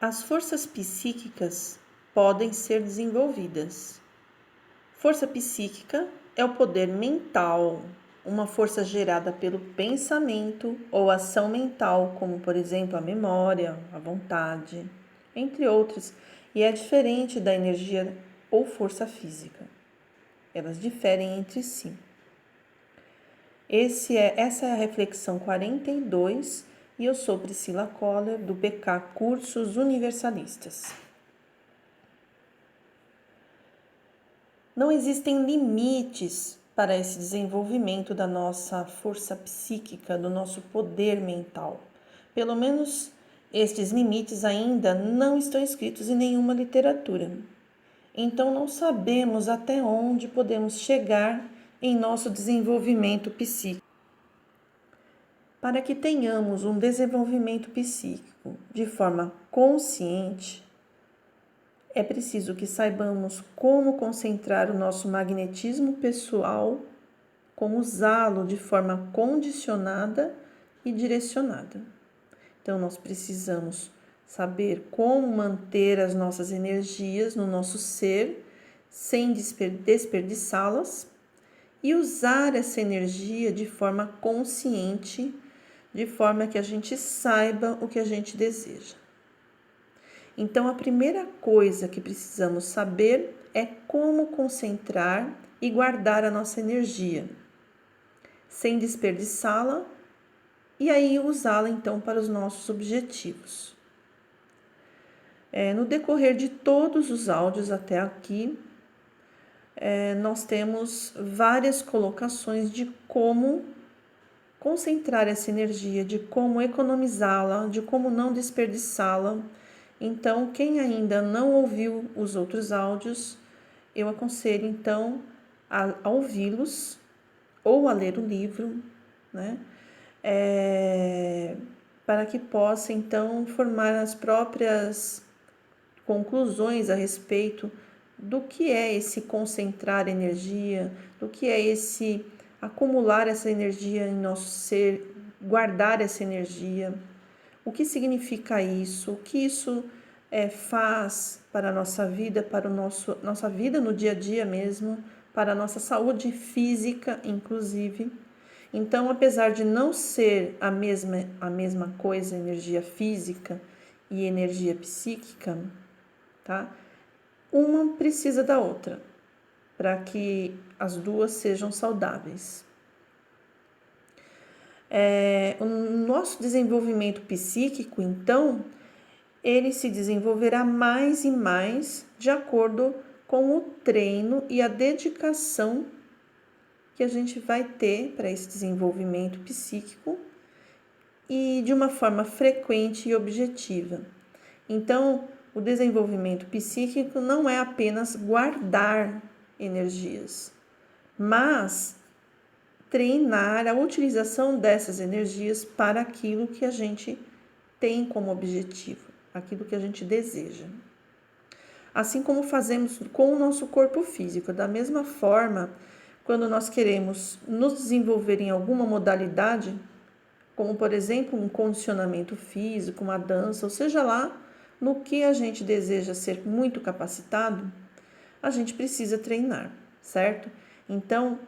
As forças psíquicas podem ser desenvolvidas. Força psíquica é o poder mental, uma força gerada pelo pensamento ou ação mental, como por exemplo a memória, a vontade, entre outras, e é diferente da energia ou força física. Elas diferem entre si. Essa é a reflexão 42 e eu sou Priscila Coller, do PK Cursos Universalistas. Não existem limites para esse desenvolvimento da nossa força psíquica, do nosso poder mental. Pelo menos estes limites ainda não estão escritos em nenhuma literatura. Então não sabemos até onde podemos chegar em nosso desenvolvimento psíquico. Para que tenhamos um desenvolvimento psíquico de forma consciente, é preciso que saibamos como concentrar o nosso magnetismo pessoal, como usá-lo de forma condicionada e direcionada. Então, nós precisamos saber como manter as nossas energias no nosso ser sem desperdiçá-las e usar essa energia de forma consciente, de forma que a gente saiba o que a gente deseja. Então, a primeira coisa que precisamos saber é como concentrar e guardar a nossa energia, sem desperdiçá-la e aí usá-la então para os nossos objetivos. No decorrer de todos os áudios até aqui, nós temos várias colocações de como concentrar essa energia, de como economizá-la, de como não desperdiçá-la. Então, quem ainda não ouviu os outros áudios, eu aconselho então a ouvi-los ou a ler o livro, né? Para que possa então formar as próprias conclusões a respeito do que é esse concentrar energia, do que é esse acumular essa energia em nosso ser, guardar essa energia. O que significa isso? O que isso faz para a nossa vida, para nossa vida no dia a dia mesmo, para a nossa saúde física, inclusive. Então, apesar de não ser a mesma coisa, energia física e energia psíquica, tá? Uma precisa da outra, para que as duas sejam saudáveis. O nosso desenvolvimento psíquico, então, ele se desenvolverá mais e mais de acordo com o treino e a dedicação que a gente vai ter para esse desenvolvimento psíquico e de uma forma frequente e objetiva. Então, o desenvolvimento psíquico não é apenas guardar energias, mas treinar a utilização dessas energias para aquilo que a gente tem como objetivo, aquilo que a gente deseja. Assim como fazemos com o nosso corpo físico, da mesma forma, quando nós queremos nos desenvolver em alguma modalidade, como por exemplo um condicionamento físico, uma dança, ou seja lá, no que a gente deseja ser muito capacitado, a gente precisa treinar, certo? Então,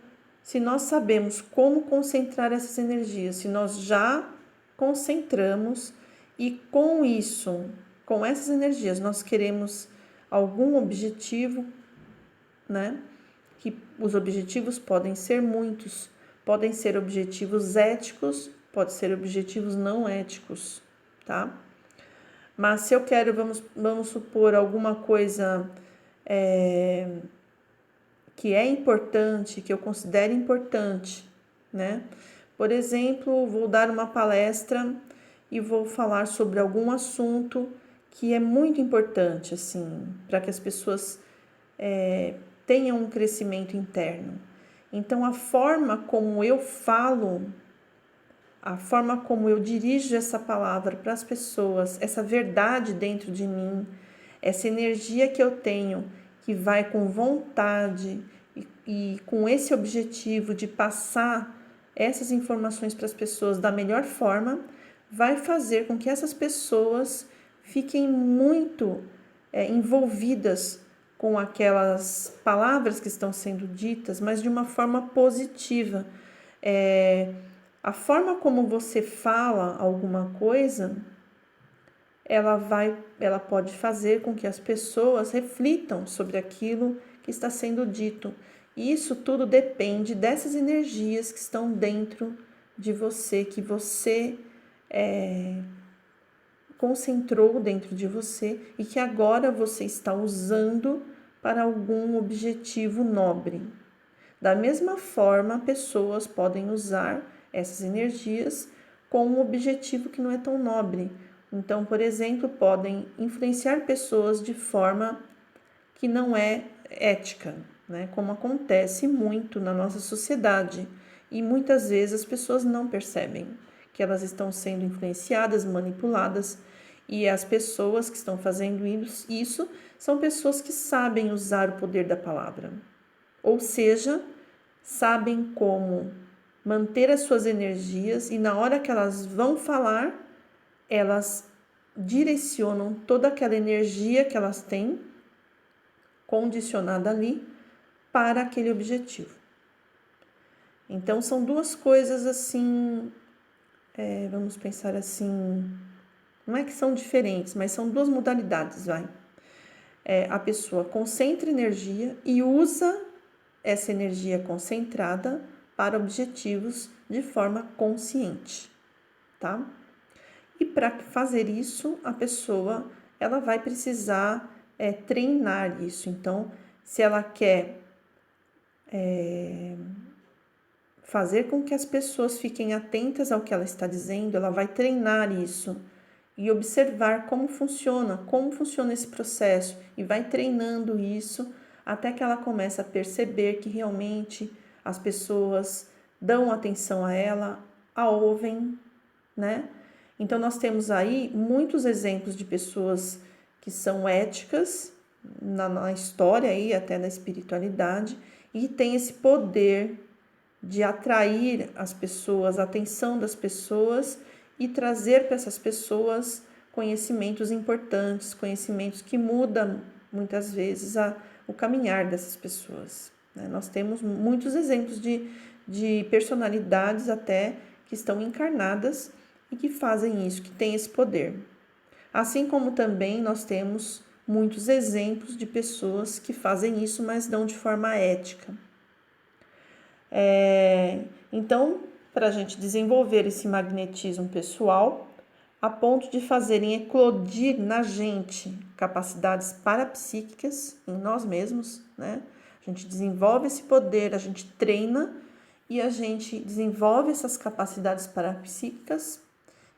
se nós sabemos como concentrar essas energias, se nós já concentramos e com isso, com essas energias, nós queremos algum objetivo, né? Que os objetivos podem ser muitos, podem ser objetivos éticos, podem ser objetivos não éticos, tá? Mas se eu quero, vamos supor, alguma coisa que é importante, que eu considero importante, né? Por exemplo, vou dar uma palestra e vou falar sobre algum assunto que é muito importante, assim, para que as pessoas tenham um crescimento interno. Então, a forma como eu falo, a forma como eu dirijo essa palavra para as pessoas, essa verdade dentro de mim, essa energia que eu tenho, que vai com vontade e com esse objetivo de passar essas informações para as pessoas da melhor forma, vai fazer com que essas pessoas fiquem muito envolvidas com aquelas palavras que estão sendo ditas, mas de uma forma positiva. A forma como você fala alguma coisa, ela pode fazer com que as pessoas reflitam sobre aquilo que está sendo dito. E isso tudo depende dessas energias que estão dentro de você, que você concentrou dentro de você e que agora você está usando para algum objetivo nobre. Da mesma forma, pessoas podem usar essas energias com um objetivo que não é tão nobre. Então, por exemplo, podem influenciar pessoas de forma que não é ética, né? Como acontece muito na nossa sociedade. E muitas vezes as pessoas não percebem que elas estão sendo influenciadas, manipuladas, e as pessoas que estão fazendo isso são pessoas que sabem usar o poder da palavra. Ou seja, sabem como manter as suas energias e na hora que elas vão falar, elas direcionam toda aquela energia que elas têm condicionada ali para aquele objetivo. Então são duas coisas assim, vamos pensar assim, não é que são diferentes, mas são duas modalidades, vai. A pessoa concentra energia e usa essa energia concentrada para objetivos de forma consciente, tá? E para fazer isso, a pessoa ela vai precisar treinar isso. Então, se ela quer fazer com que as pessoas fiquem atentas ao que ela está dizendo, ela vai treinar isso e observar como funciona esse processo e vai treinando isso até que ela comece a perceber que realmente as pessoas dão atenção a ela, a ouvem, né? Então nós temos aí muitos exemplos de pessoas que são éticas na história aí, até na espiritualidade, e tem esse poder de atrair as pessoas, a atenção das pessoas e trazer para essas pessoas conhecimentos importantes, conhecimentos que mudam muitas vezes o caminhar dessas pessoas, né? Nós temos muitos exemplos de personalidades até que estão encarnadas e que fazem isso, que têm esse poder. Assim como também nós temos muitos exemplos de pessoas que fazem isso, mas não de forma ética. Então, para a gente desenvolver esse magnetismo pessoal, a ponto de fazerem eclodir na gente capacidades parapsíquicas em nós mesmos, né? A gente desenvolve esse poder, a gente treina e a gente desenvolve essas capacidades parapsíquicas.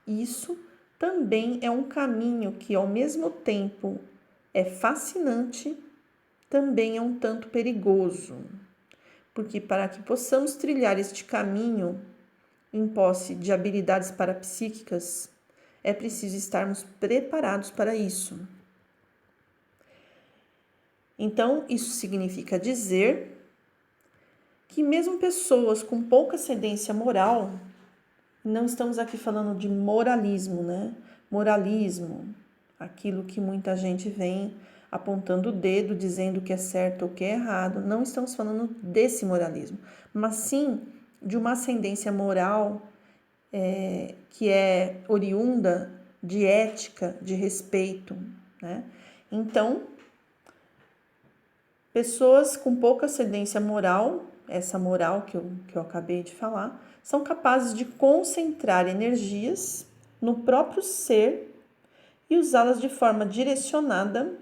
Isso também é um caminho que, ao mesmo tempo, é fascinante, também é um tanto perigoso. Porque para que possamos trilhar este caminho em posse de habilidades parapsíquicas, é preciso estarmos preparados para isso. Então, isso significa dizer que mesmo pessoas com pouca ascendência moral, não estamos aqui falando de moralismo, né? Moralismo, aquilo que muita gente vem apontando o dedo, dizendo que é certo ou que é errado. Não estamos falando desse moralismo, mas sim de uma ascendência moral que é oriunda de ética, de respeito, né? Então, pessoas com pouca ascendência moral, essa moral que eu acabei de falar, são capazes de concentrar energias no próprio ser e usá-las de forma direcionada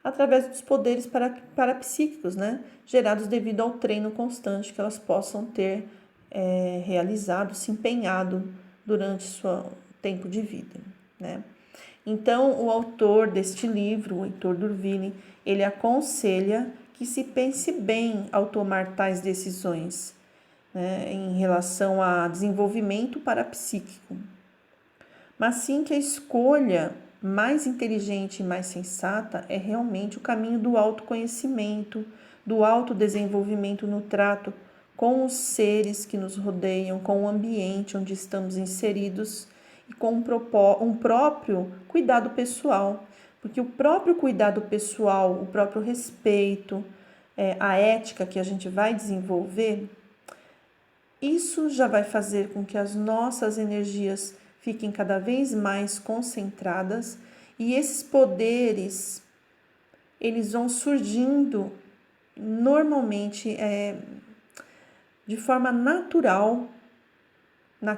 através dos poderes parapsíquicos, né? Gerados devido ao treino constante que elas possam ter realizado, se empenhado durante seu tempo de vida, né? Então, o autor deste livro, o Heitor Durville, ele aconselha que se pense bem ao tomar tais decisões, né, em relação a desenvolvimento parapsíquico, mas sim que a escolha mais inteligente e mais sensata é realmente o caminho do autoconhecimento, do autodesenvolvimento no trato com os seres que nos rodeiam, com o ambiente onde estamos inseridos e com um próprio cuidado pessoal. Porque o próprio cuidado pessoal, o próprio respeito, a ética que a gente vai desenvolver, isso já vai fazer com que as nossas energias fiquem cada vez mais concentradas e esses poderes, eles vão surgindo normalmente de forma natural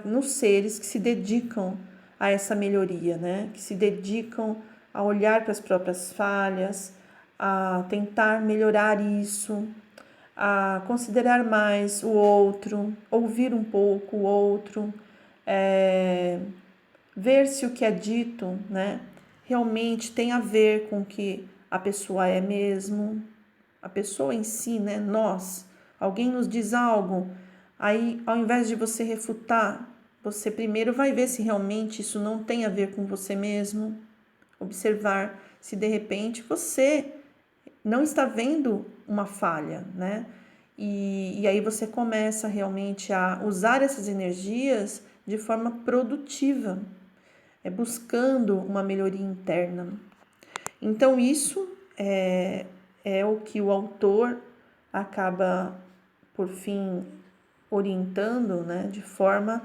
nos seres que se dedicam a essa melhoria, né? Que se dedicam a olhar para as próprias falhas, a tentar melhorar isso, a considerar mais o outro, ouvir um pouco o outro, ver se o que é dito, né, realmente tem a ver com o que a pessoa é mesmo, a pessoa em si, né, nós. Alguém nos diz algo, aí ao invés de você refutar, você primeiro vai ver se realmente isso não tem a ver com você mesmo, observar se de repente você não está vendo uma falha, né? E aí você começa realmente a usar essas energias de forma produtiva, buscando uma melhoria interna. Então, isso é o que o autor acaba, por fim, orientando, né, de forma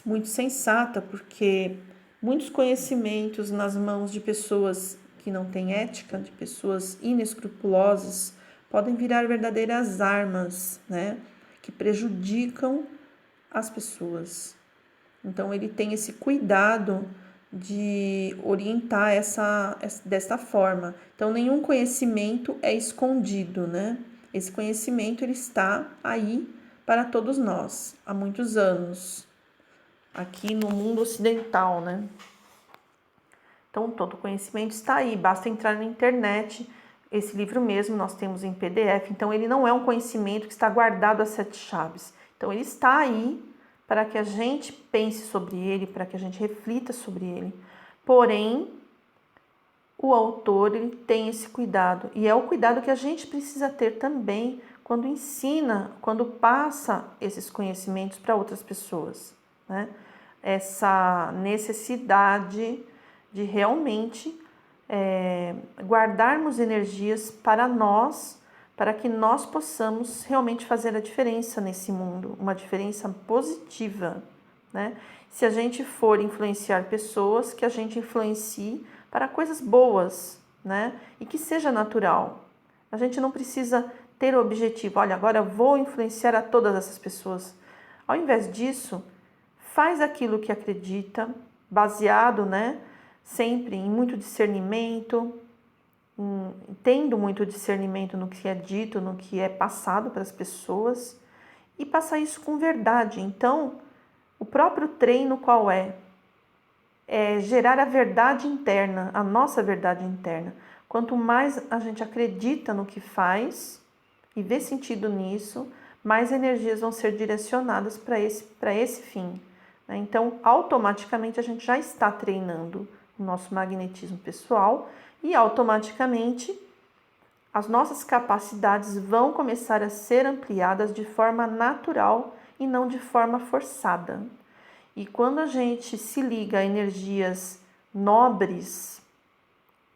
muito sensata, porque muitos conhecimentos nas mãos de pessoas que não têm ética, de pessoas inescrupulosas, podem virar verdadeiras armas, né, que prejudicam as pessoas. Então, ele tem esse cuidado de orientar desta forma. Então, nenhum conhecimento é escondido, né? Esse conhecimento ele está aí para todos nós há muitos anos, aqui no mundo ocidental, né? Então, todo conhecimento está aí, basta entrar na internet. Esse livro mesmo nós temos em PDF, então ele não é um conhecimento que está guardado a 7 chaves. Então, ele está aí para que a gente pense sobre ele, para que a gente reflita sobre ele. Porém, o autor ele tem esse cuidado, e é o cuidado que a gente precisa ter também quando ensina, quando passa esses conhecimentos para outras pessoas, né? Essa necessidade de realmente guardarmos energias para nós, para que nós possamos realmente fazer a diferença nesse mundo, uma diferença positiva, né? Se a gente for influenciar pessoas, que a gente influencie para coisas boas, né? E que seja natural. A gente não precisa ter o objetivo, olha, agora eu vou influenciar a todas essas pessoas. Ao invés disso, faz aquilo que acredita, baseado, né? Sempre em muito discernimento, tendo muito discernimento no que é dito, no que é passado para as pessoas, e passar isso com verdade. Então, o próprio treino qual é? É gerar a verdade interna, a nossa verdade interna. Quanto mais a gente acredita no que faz e vê sentido nisso, mais energias vão ser direcionadas para esse fim. Então, automaticamente a gente já está treinando o nosso magnetismo pessoal e automaticamente as nossas capacidades vão começar a ser ampliadas de forma natural e não de forma forçada. E quando a gente se liga a energias nobres,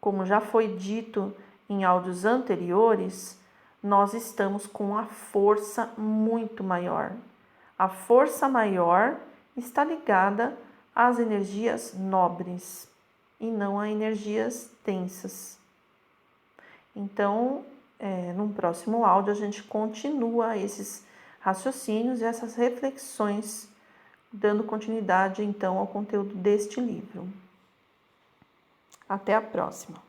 como já foi dito em áudios anteriores, nós estamos com a força muito maior. A força maior está ligada às energias nobres e não a energias densas. Então, num próximo áudio, a gente continua esses raciocínios e essas reflexões, dando continuidade, então, ao conteúdo deste livro. Até a próxima!